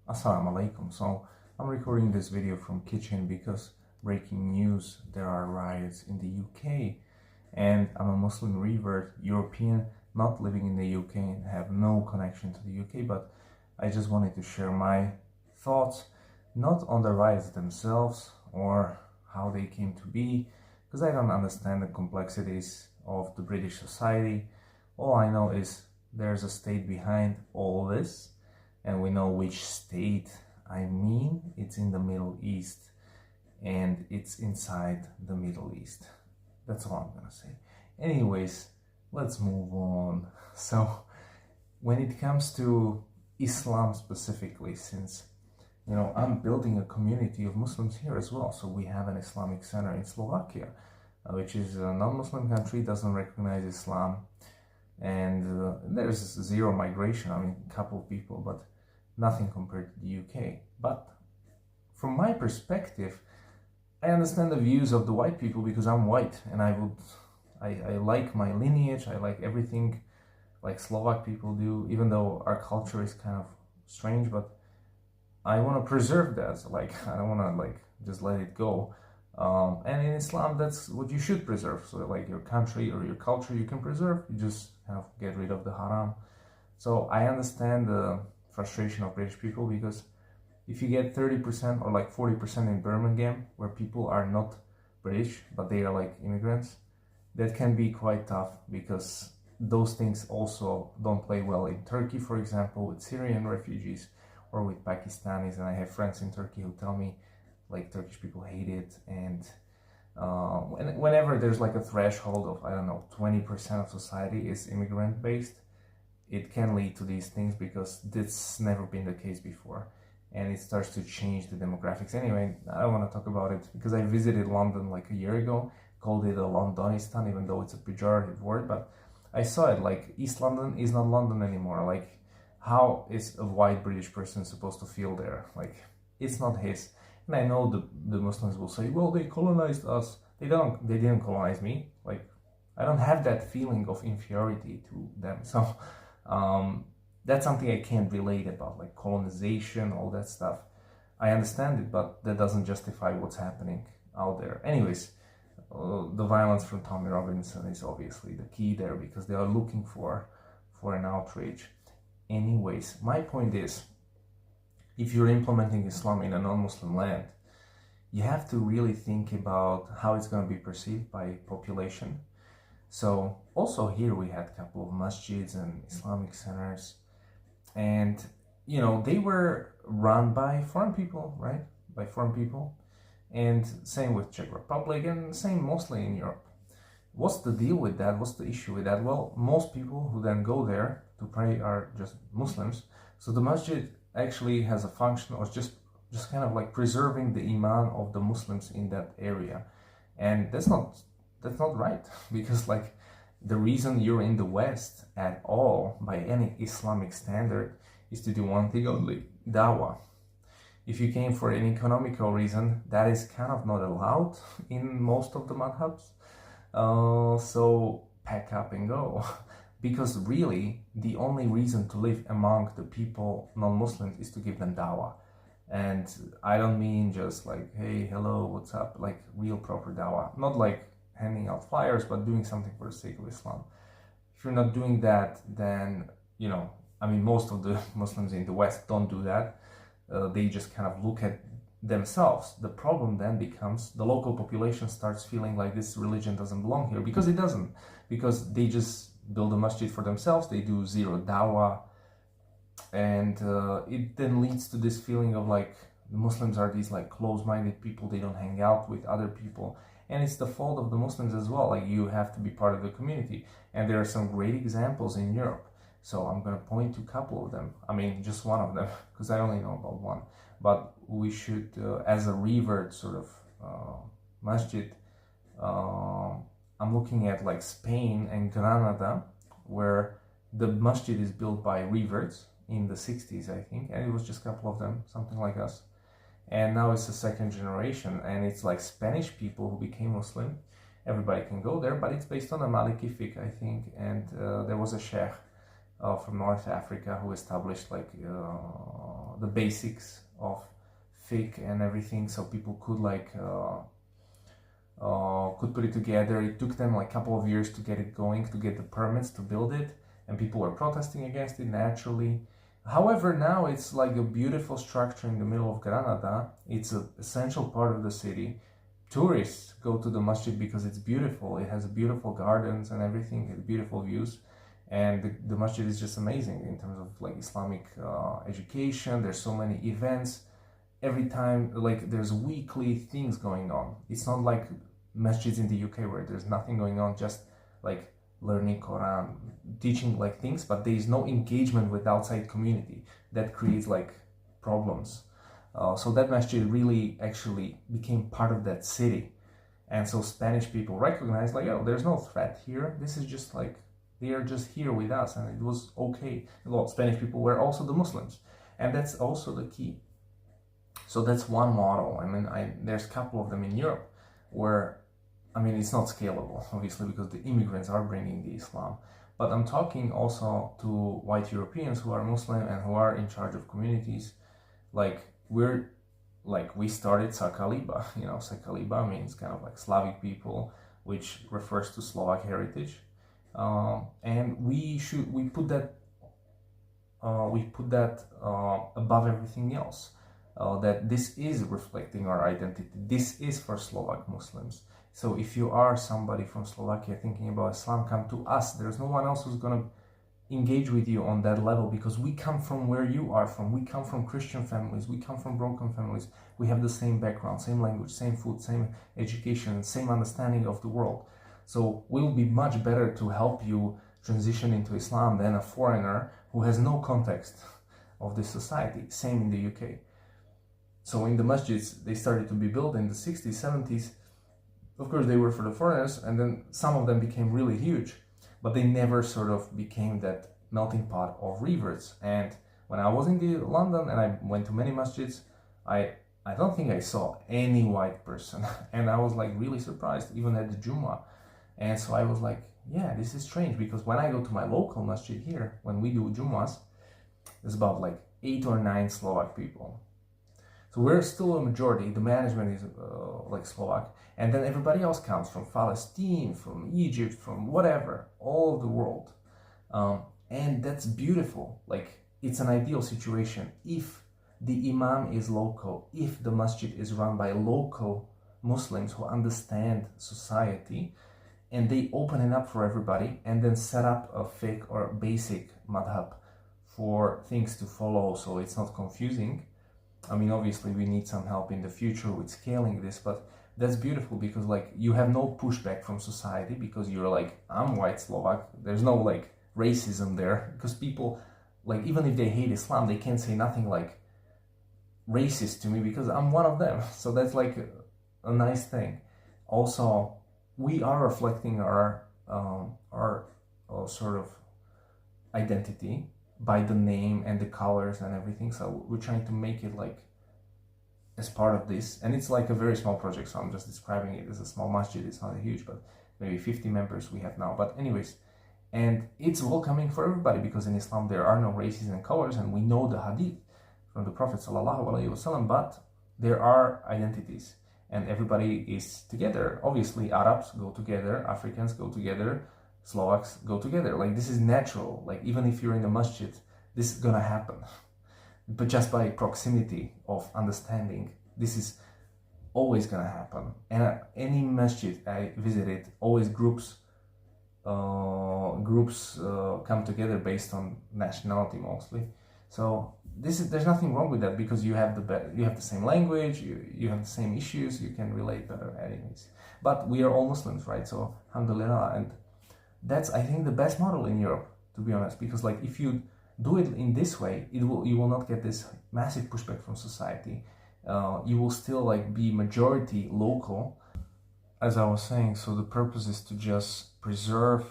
Assalamu alaikum. So I'm recording this video from kitchen because breaking news, there are riots in the UK, and I'm a Muslim revert European, not living in the UK and have no connection to the UK, but I just wanted to share my thoughts, not on the riots themselves or how they came to be, because I don't understand the complexities of the British society. All I know is there's a state behind all this, and we know which state I mean. It's in the Middle East, and it's inside the Middle East. That's all I'm gonna say. Anyways, let's move on. So when it comes to Islam specifically, since I'm building a community of Muslims here as well, so we have an Islamic center in Slovakia, which is a non-Muslim country, doesn't recognize Islam, and there's zero migration. I mean, a couple of people, but nothing compared to the UK. But from my perspective, I understand the views of the white people because I'm white, and I like my lineage, I like everything like Slovak people do, even though our culture is kind of strange, but I want to preserve that. So, like, I don't want to just let it go. And in Islam, that's what you should preserve. So like your country or your culture, you can preserve. You just kind of get rid of the haram. So I understand the frustration of British people, because if you get 30% or like 40% in Birmingham, where people are not British but they are like immigrants, that can be quite tough, because those things also don't play well in Turkey, for example, with Syrian refugees or with Pakistanis. And I have friends in Turkey who tell me like Turkish people hate it, and whenever there's like a threshold of, I don't know, 20% of society is immigrant based, it can lead to these things, because that's never been the case before, and it starts to change the demographics. Anyway, I don't want to talk about it because I visited London like a year ago, called it a Londonistan, even though it's a pejorative word, but I saw it. Like, East London is not London anymore. Like, how is a white British person supposed to feel there? Like, it's not his. And I know the Muslims will say, well, they colonized us. They didn't colonize me. Like, I don't have that feeling of inferiority to them. So that's something I can't relate about, like colonization, all that stuff. I understand it, but that doesn't justify what's happening out there. Anyways, the violence from Tommy Robinson is obviously the key there, because they are looking for an outrage. Anyways, my point is, if you're implementing Islam in a non-Muslim land, you have to really think about how it's going to be perceived by population. So also here we had a couple of masjids and Islamic centers, and they were run by foreign people, right? By foreign people. And same with Czech Republic, and same mostly in Europe. What's the deal with that? What's the issue with that? Well, most people who then go there to pray are just Muslims. So the masjid actually has a function of just kind of like preserving the iman of the Muslims in that area. And that's not right, because like the reason you're in the West at all by any Islamic standard is to do one thing only: dawah. If you came for an economical reason, that is kind of not allowed in most of the madhabs. So pack up and go. Because really, the only reason to live among the people, non-Muslims, is to give them dawah. And I don't mean just like, hey, hello, what's up? Like real proper dawah. Not like handing out flyers, but doing something for the sake of Islam. If you're not doing that, then, most of the Muslims in the West don't do that. They just kind of look at themselves. The problem then becomes the local population starts feeling like this religion doesn't belong here, because it doesn't. Because they just build a masjid for themselves, they do zero dawah, and it then leads to this feeling of like the Muslims are these like close-minded people, they don't hang out with other people. And it's the fault of the Muslims as well. Like, you have to be part of the community, and there are some great examples in Europe. So I'm going to point to a couple of them. I mean, just one of them, because I only know about one. But we should, as a revert sort of masjid, I'm looking at like Spain and Granada, where the masjid is built by reverts in the 60s, I think. And it was just a couple of them, something like us. And now it's the second generation, and it's like Spanish people who became Muslim. Everybody can go there, but it's based on a Maliki fiqh, I think. And there was a sheikh from North Africa who established like the basics of fiqh and everything, so people could like could put it together. It took them like a couple of years to get it going, to get the permits to build it, and people were protesting against it naturally. However, now it's like a beautiful structure in the middle of Granada. It's an essential part of the city. Tourists go to the masjid because it's beautiful. It has beautiful gardens and everything, beautiful views, and the masjid is just amazing in terms of like Islamic education. There's so many events every time, like there's weekly things going on. It's not like masjids in the UK where there's nothing going on, just like learning Quran, teaching like things, but there is no engagement with outside community. That creates like problems. So that masjid really actually became part of that city, and so Spanish people recognized like, oh, there's no threat here. This is just like they are just here with us, and it was okay. A lot of Spanish people were also the Muslims, and that's also the key. So that's one model. I mean, there's a couple of them in Europe where, I mean, it's not scalable, obviously, because the immigrants are bringing the Islam. But I'm talking also to white Europeans who are Muslim and who are in charge of communities. We started Sakaliba. You know, Sakaliba means kind of like Slavic people, which refers to Slovak heritage. And we put that above everything else. That this is reflecting our identity. This is for Slovak Muslims. So if you are somebody from Slovakia thinking about Islam, come to us. There's no one else who's going to engage with you on that level, because we come from where you are from. We come from Christian families. We come from broken families. We have the same background, same language, same food, same education, same understanding of the world. So we'll be much better to help you transition into Islam than a foreigner who has no context of this society. Same in the UK. So in the masjids, they started to be built in the 60s, 70s. Of course, they were for the foreigners, and then some of them became really huge, but they never sort of became that melting pot of reverts. And when I was in London and I went to many masjids, I don't think I saw any white person. And I was like really surprised, even at the Jummah. And so I was like, yeah, this is strange, because when I go to my local masjid here, when we do Jummahs, there's about like 8 or 9 Slovak people. So we're still a majority. The management is like Slovak, and then everybody else comes from Palestine, from Egypt, from whatever, all of the world, and that's beautiful. Like, it's an ideal situation if the imam is local, if the masjid is run by local Muslims who understand society, and they open it up for everybody, and then set up a fiqh or basic madhab for things to follow, so it's not confusing. I mean, obviously we need some help in the future with scaling this, but that's beautiful, because like you have no pushback from society, because you're like, I'm white Slovak. There's no like racism there, because people, like, even if they hate Islam, they can't say nothing like racist to me because I'm one of them. So that's like a nice thing. Also, we are reflecting our sort of identity by the name and the colors and everything. So we're trying to make it like as part of this, and it's like a very small project, so I'm just describing it as a small masjid. It's not huge, but maybe 50 members we have now. But anyways, and it's welcoming for everybody, because in Islam there are no races and colors, and we know the hadith from the Prophet ﷺ, but there are identities, and everybody is together. Obviously Arabs go together, Africans go together, Slovaks go together. Like, this is natural. Like, even if you're in the masjid, this is gonna happen. But just by proximity of understanding, this is always gonna happen. And any masjid I visited, always groups come together based on nationality mostly. So there's nothing wrong with that, because you have the same language, you have the same issues, you can relate better anyways. But we are all Muslims, right? So alhamdulillah, and that's, I think, the best model in Europe, to be honest, because like if you do it in this way, you will not get this massive pushback from society. You will still like be majority local, as I was saying. So the purpose is to just preserve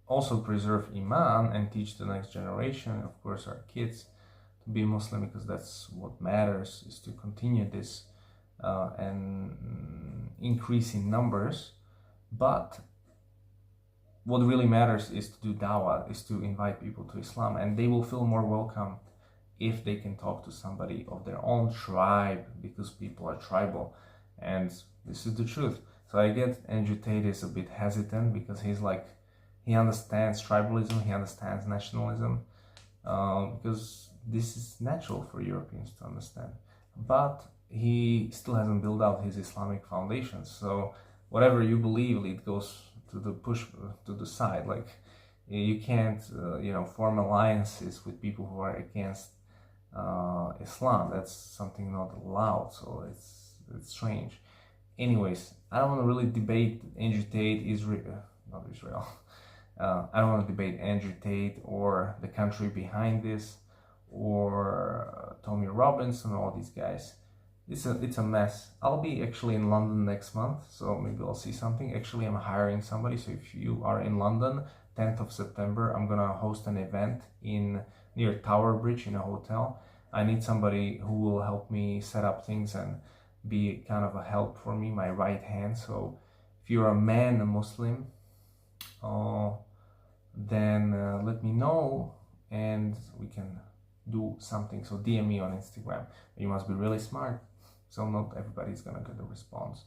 Iman and teach the next generation, of course our kids, to be Muslim, because that's what matters, is to continue this and increase in numbers. But what really matters is to do dawah, is to invite people to Islam, and they will feel more welcome if they can talk to somebody of their own tribe, because people are tribal, and this is the truth. So I get Andrew Tate is a bit hesitant because he's like, he understands tribalism, he understands nationalism, because this is natural for Europeans to understand, but he still hasn't built out his Islamic foundations. So whatever you believe, it goes to the push to the side. Like, you can't form alliances with people who are against Islam. That's something not allowed. So it's strange. Anyways, I don't want to really debate Andrew Tate, not Israel. I don't want to debate Andrew Tate or the country behind this, or Tommy Robbins and all these guys. It's a mess. I'll be actually in London next month, so maybe I'll see something. Actually, I'm hiring somebody, so if you are in London, 10th of September, I'm gonna host an event near Tower Bridge in a hotel. I need somebody who will help me set up things and be kind of a help for me, my right hand. So if you're a man, a Muslim, then let me know and we can do something. So DM me on Instagram. You must be really smart, so not everybody's gonna get a response.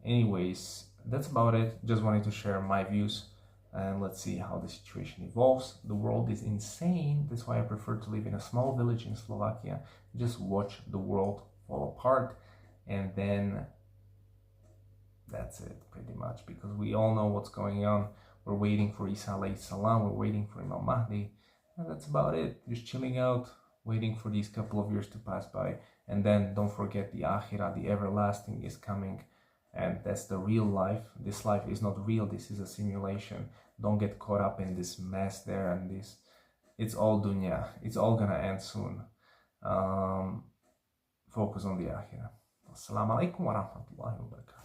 Anyways, that's about it. Just wanted to share my views, and let's see how the situation evolves. The world is insane. That's why I prefer to live in a small village in Slovakia. Just watch the world fall apart, and then that's it pretty much, because we all know what's going on. We're waiting for Isa alayhi salam, we're waiting for Imam Mahdi, and that's about it. Just chilling out, waiting for these couple of years to pass by, and then don't forget the akhirah, the everlasting is coming, and that's the real life. This life is not real, this is a simulation. Don't get caught up in this mess there and this. It's all dunya, it's all gonna end soon. Focus on the akhirah. Assalamu alaikum wa rahmatullahi wa barakatuh.